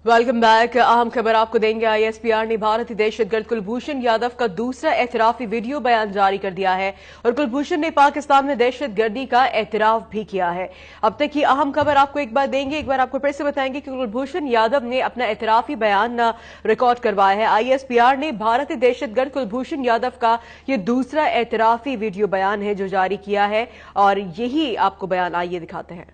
Welcome back. अहम खबर आपको देंगे। ISPR ने भारतीय दहशतगर्द कुलभूषण यादव का दूसरा एतराफी वीडियो बयान जारी कर दिया है और कुलभूषण ने पाकिस्तान में दहशतगर्दी का एतराफ भी किया है। अब तक की अहम खबर आपको एक बार देंगे, एक बार आपको फिर से बताएंगे कि कुलभूषण यादव ने अपना एतराफी बयान रिकॉर्ड करवाया है। ISPR ने भारतीय दहशतगर्द कुलभूषण यादव का यह दूसरा एतराफी वीडियो बयान है जो जारी किया है और यही आपको बयान आइए दिखाते हैं।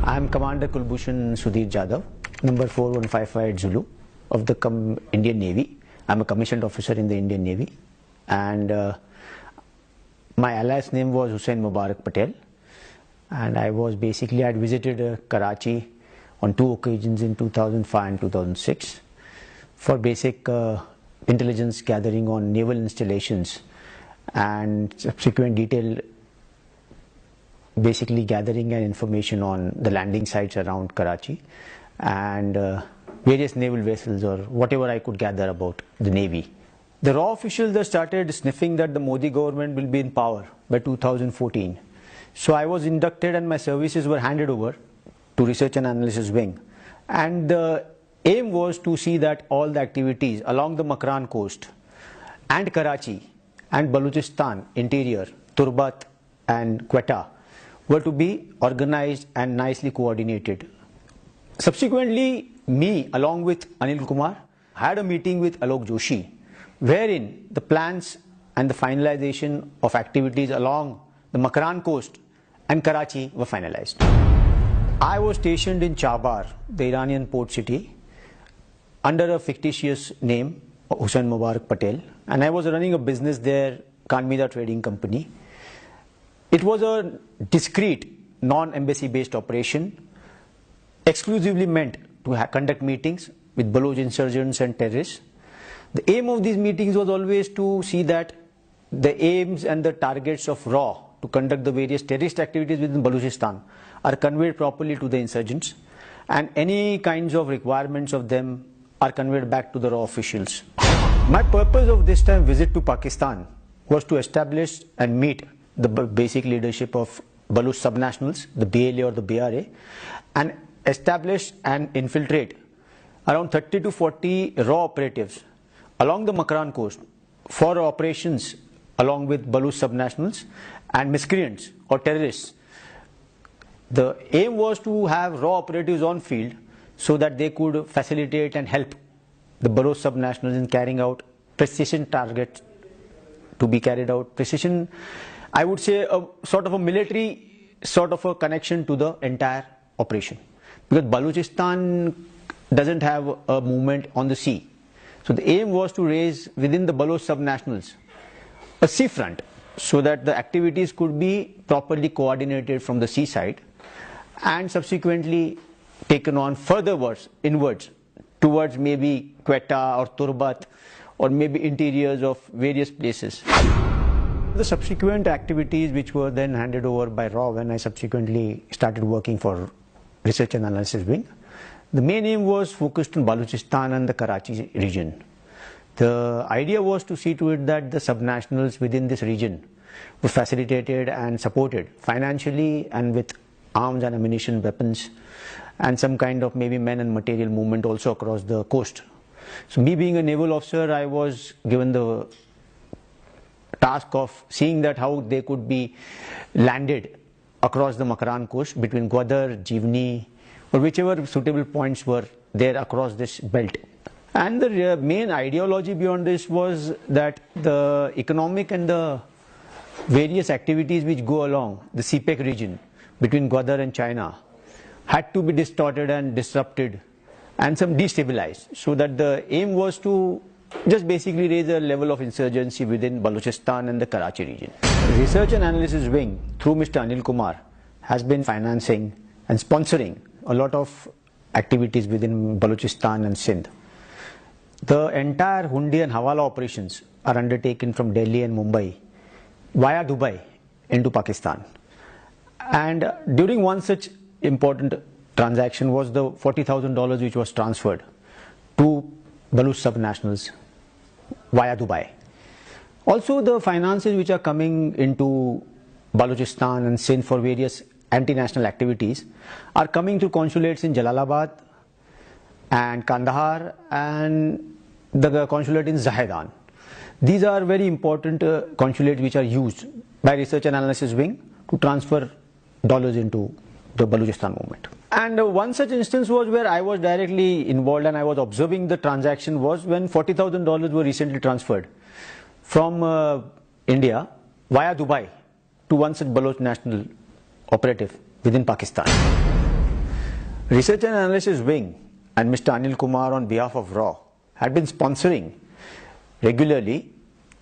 I am Commander Kulbhushan Sudhir Jadhav, number 4155 Zulu of the Indian Navy. I am a commissioned officer in the Indian Navy, and my alias name was Hussain Mubarak Patel, and I had visited Karachi on 2 occasions in 2005 and 2006 for basic intelligence gathering on naval installations and subsequent detailed basically gathering and information on the landing sites around Karachi and various naval vessels or whatever I could gather about the Navy. The raw officials started sniffing that the Modi government will be in power by 2014. So I was inducted and my services were handed over to Research and Analysis Wing. And the aim was to see that all the activities along the Makran coast and Karachi and Balochistan, interior, Turbat and Quetta were to be organized and nicely coordinated. Subsequently, me along with Anil Kumar had a meeting with Alok Joshi wherein the plans and the finalization of activities along the Makran coast and Karachi were finalized. I was stationed in Chabar, the Iranian port city, under a fictitious name, Hussain Mubarak Patel, and I was running a business there, Kanmida Trading Company. It was a discreet, non-embassy based operation, exclusively meant to conduct meetings with Baloch insurgents and terrorists. The aim of these meetings was always to see that the aims and the targets of RAW to conduct the various terrorist activities within Balochistan are conveyed properly to the insurgents, and any kinds of requirements of them are conveyed back to the RAW officials. My purpose of this time visit to Pakistan was to establish and meet the basic leadership of Baloch subnationals, the BLA or the BRA, and establish and infiltrate around 30 to 40 raw operatives along the Makran coast for operations along with Baloch subnationals and miscreants or terrorists. The aim was to have raw operatives on field so that they could facilitate and help the Baloch subnationals in carrying out precision targets to be carried out. Precision, I would say, a sort of a military sort of a connection to the entire operation, because Balochistan doesn't have a movement on the sea. So the aim was to raise within the Baloch subnationals a seafront so that the activities could be properly coordinated from the seaside and subsequently taken on furtherwards inwards towards maybe Quetta or Turbat or maybe interiors of various places. The subsequent activities which were then handed over by RAW when I subsequently started working for Research and Analysis Wing, the main aim was focused on Balochistan and the Karachi region. The idea was to see to it that the subnationals within this region were facilitated and supported financially and with arms and ammunition, weapons, and some kind of maybe men and material movement also across the coast. So me being a naval officer, I was given the task of seeing that how they could be landed across the Makran coast between Gwadar, Jivni, or whichever suitable points were there across this belt. And the main ideology beyond this was that the economic and the various activities which go along the CPEC region between Gwadar and China had to be distorted and disrupted and some destabilized, so that the aim was to just basically raise a level of insurgency within Balochistan and the Karachi region. Research and Analysis Wing through Mr. Anil Kumar has been financing and sponsoring a lot of activities within Balochistan and Sindh. The entire Hundi and Hawala operations are undertaken from Delhi and Mumbai via Dubai into Pakistan. And during one such important transaction was the $40,000 which was transferred to Baloch subnationals via Dubai. Also, the finances which are coming into Balochistan and Sindh for various anti-national activities are coming through consulates in Jalalabad, and Kandahar, and the consulate in Zahedan. These are very important consulates which are used by Research and Analysis Wing to transfer dollars into the Balochistan movement. And one such instance was where I was directly involved and I was observing the transaction was when $40,000 were recently transferred from India via Dubai to one such Baloch national operative within Pakistan. Research and Analysis Wing and Mr. Anil Kumar on behalf of RAW had been sponsoring regularly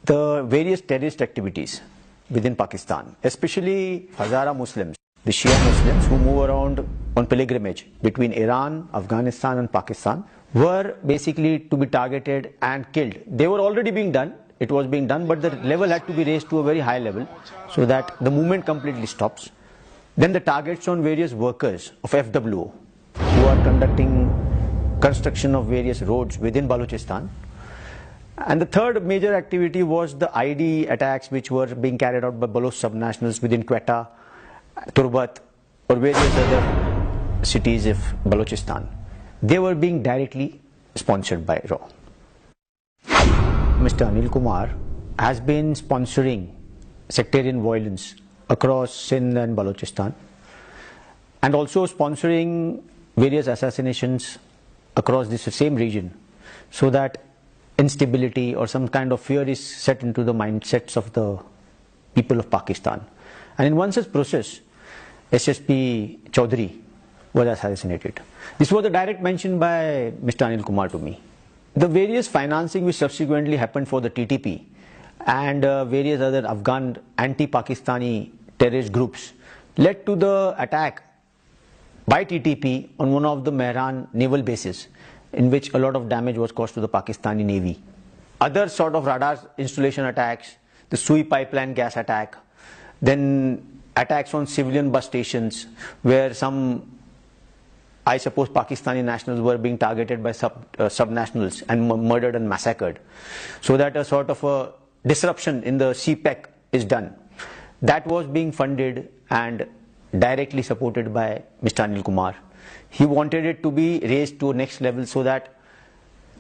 the various terrorist activities within Pakistan, especially Hazara Muslims, the Shia Muslims who move around on pilgrimage between Iran, Afghanistan and Pakistan, were basically to be targeted and killed. They were already being done, it was being done, but the level had to be raised to a very high level so that the movement completely stops. Then the targets on various workers of FWO who are conducting construction of various roads within Balochistan. And the third major activity was the ID attacks which were being carried out by Baloch subnationals within Quetta, Turbat or various other cities of Balochistan. They were being directly sponsored by RAW. Mr. Anil Kumar has been sponsoring sectarian violence across Sindh and Balochistan and also sponsoring various assassinations across this same region so that instability or some kind of fear is set into the mindsets of the people of Pakistan. And in one such process, SSP Chaudhary was assassinated. This was a direct mention by Mr. Anil Kumar to me. The various financing which subsequently happened for the TTP and various other Afghan anti-Pakistani terrorist groups led to the attack by TTP on one of the Mehran naval bases, in which a lot of damage was caused to the Pakistani Navy. Other sort of radar installation attacks, the Sui pipeline gas attack, then attacks on civilian bus stations where some, I suppose, Pakistani nationals were being targeted by sub-nationals and murdered and massacred. So that a sort of a disruption in the CPEC is done. That was being funded and directly supported by Mr. Anil Kumar. He wanted it to be raised to a next level so that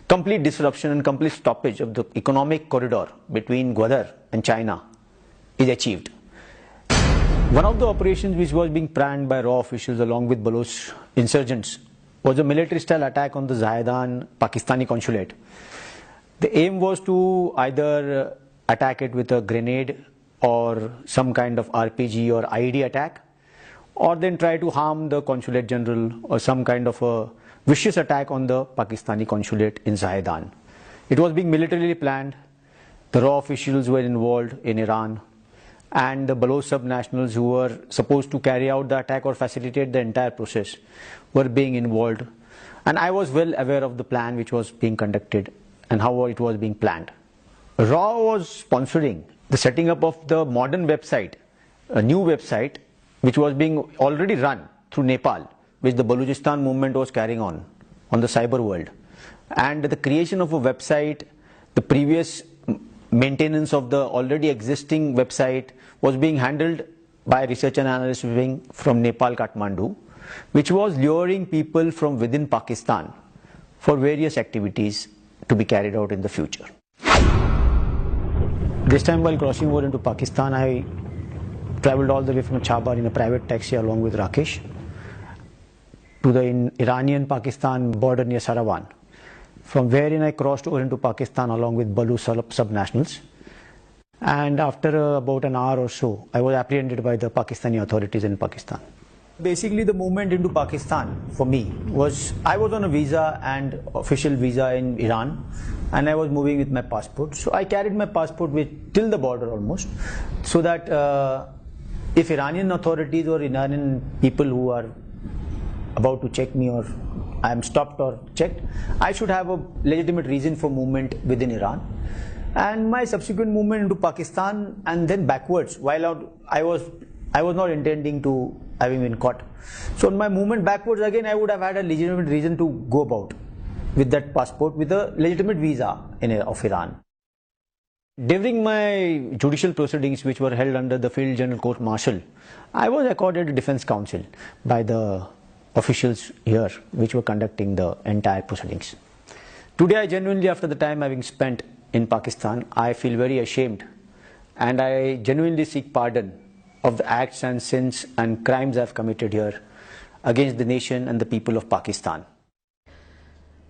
complete disruption and complete stoppage of the economic corridor between Gwadar and China is achieved. One of the operations which was being planned by RAW officials along with Baloch insurgents was a military-style attack on the Zahedan Pakistani consulate. The aim was to either attack it with a grenade or some kind of RPG or IED attack, or then try to harm the consulate general or some kind of a vicious attack on the Pakistani consulate in Zahedan. It was being militarily planned. The RAW officials were involved in Iran, and the Baloch subnationals who were supposed to carry out the attack or facilitate the entire process were being involved. And I was well aware of the plan which was being conducted and how it was being planned. RAW was sponsoring the setting up of the modern website, a new website which was being already run through Nepal, which the Balochistan movement was carrying on the cyber world. And the creation of a website, the previous maintenance of the already existing website was being handled by Research and Analysis Wing from Nepal, Kathmandu, which was luring people from within Pakistan for various activities to be carried out in the future. This time while crossing over into Pakistan, I travelled all the way from Chabar in a private taxi along with Rakesh to the Iranian-Pakistan border near Sarawan, from wherein I crossed over into Pakistan along with Baloch sub-nationals. And after about an hour or so, I was apprehended by the Pakistani authorities in Pakistan. Basically, the movement into Pakistan for me was, I was on a visa and official visa in Iran, and I was moving with my passport. So I carried my passport with till the border almost, so that if Iranian authorities or Iranian people who are about to check me or I am stopped or checked, I should have a legitimate reason for movement within Iran. And my subsequent movement into Pakistan and then backwards, while I was not intending to having been caught. So in my movement backwards again, I would have had a legitimate reason to go about with that passport with a legitimate visa of Iran. During my judicial proceedings, which were held under the Field General Court Martial, I was accorded a defense counsel by the officials here which were conducting the entire proceedings. Today, I genuinely, after the time having spent in Pakistan, I feel very ashamed, and I genuinely seek pardon of the acts and sins and crimes I have committed here against the nation and the people of Pakistan.